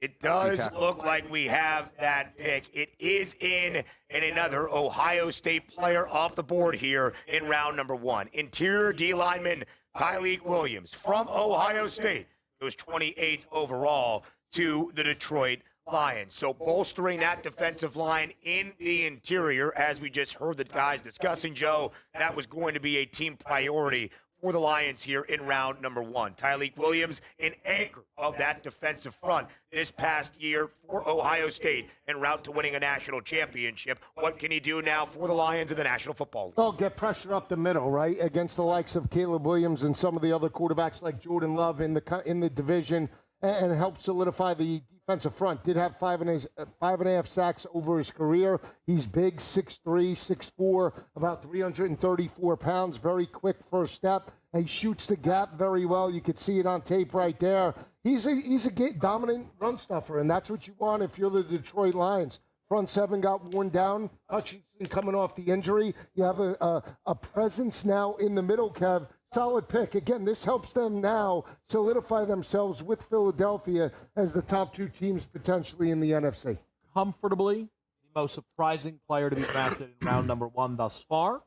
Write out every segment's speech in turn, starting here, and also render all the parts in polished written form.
It does look like we have that pick. It is in, and another Ohio State player off the board here in round number 1. Interior D lineman Tyleik Williams from Ohio State goes 28th overall to the Detroit Lions. So bolstering that defensive line in the interior, as we just heard the guys discussing, Joe, that was going to be a team priority for the Lions here in round number 1. Tyleik Williams, an anchor of that defensive front this past year for Ohio State en route to winning a national championship. What can he do now for the Lions in the National Football League? Well, get pressure up the middle, right, against the likes of Caleb Williams and some of the other quarterbacks like Jordan Love in the division, and help solidify the defensive front. Did have five and a half sacks over his career. He's big, 6'3", 6'4", about 334 pounds, very quick first step. He shoots the gap very well. You could see it on tape right there. He's a dominant run stuffer, and that's what you want if you're the Detroit Lions. Front seven got worn down. Hutchinson coming off the injury. You have a presence now in the middle, Kev. Solid pick. Again, this helps them now solidify themselves with Philadelphia as the top 2 teams potentially in the NFC. Comfortably, the most surprising player to be drafted in round number 1 thus far.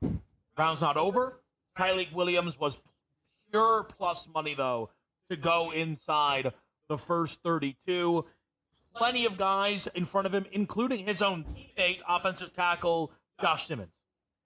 Round's not over. Tyleik Williams was pure plus money, though, to go inside the first 32. Plenty of guys in front of him, including his own teammate, offensive tackle Josh Simmons.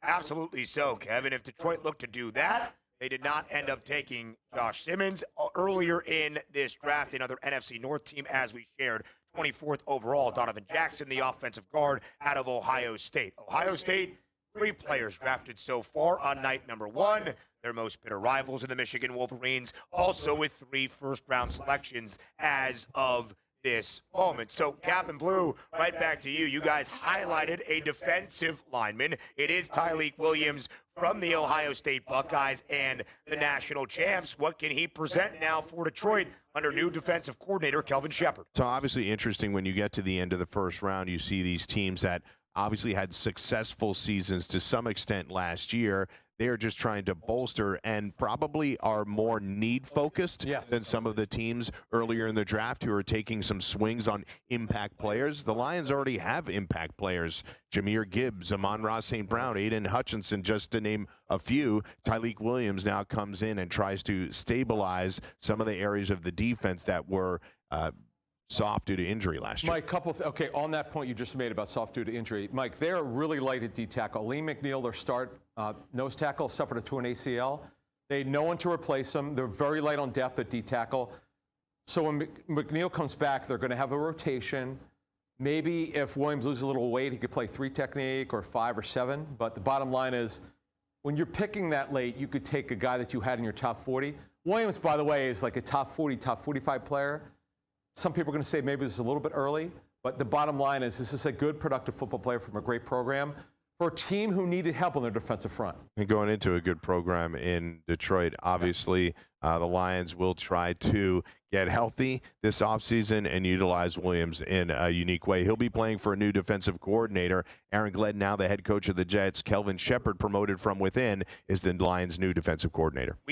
Absolutely so, Kevin. If Detroit looked to do that, they did not end up taking Josh Simmons earlier in this draft. Another NFC North team, as we shared, 24th overall. Donovan Jackson, the offensive guard out of Ohio State. Ohio State, 3 players drafted so far on night number 1. Their most bitter rivals in the Michigan Wolverines, also with 3 first-round selections as of this moment. So, Cap and Blue, right back to you. You guys highlighted a defensive lineman. It is Tyleik Williams from the Ohio State Buckeyes and the national champs. What can he present now for Detroit under new defensive coordinator Kelvin Shepard? So obviously interesting when you get to the end of the first round, you see these teams that obviously had successful seasons to some extent last year. They're just trying to bolster and probably are more need-focused than some of the teams earlier in the draft who are taking some swings on impact players. The Lions already have impact players. Jahmyr Gibbs, Amon-Ra St. Brown, Aiden Hutchinson, just to name a few. Tyleik Williams now comes in and tries to stabilize some of the areas of the defense that were soft due to injury last year. Mike, okay, on that point you just made about soft due to injury, Mike, they're really light at D tackle. Lee McNeil, their start nose tackle, suffered a torn ACL. They had no one to replace him. They're very light on depth at D tackle. So when McNeil comes back, they're going to have a rotation. Maybe if Williams loses a little weight, he could play 3 technique or 5 or 7. But the bottom line is, when you're picking that late, you could take a guy that you had in your top 40. Williams, by the way, is like a top 40, top 45 player. Some people are going to say maybe this is a little bit early, but the bottom line is this is a good, productive football player from a great program for a team who needed help on their defensive front. And going into a good program in Detroit, obviously the Lions will try to get healthy this offseason and utilize Williams in a unique way. He'll be playing for a new defensive coordinator. Aaron Glenn, now the head coach of the Jets. Kelvin Shepard, promoted from within, is the Lions' new defensive coordinator.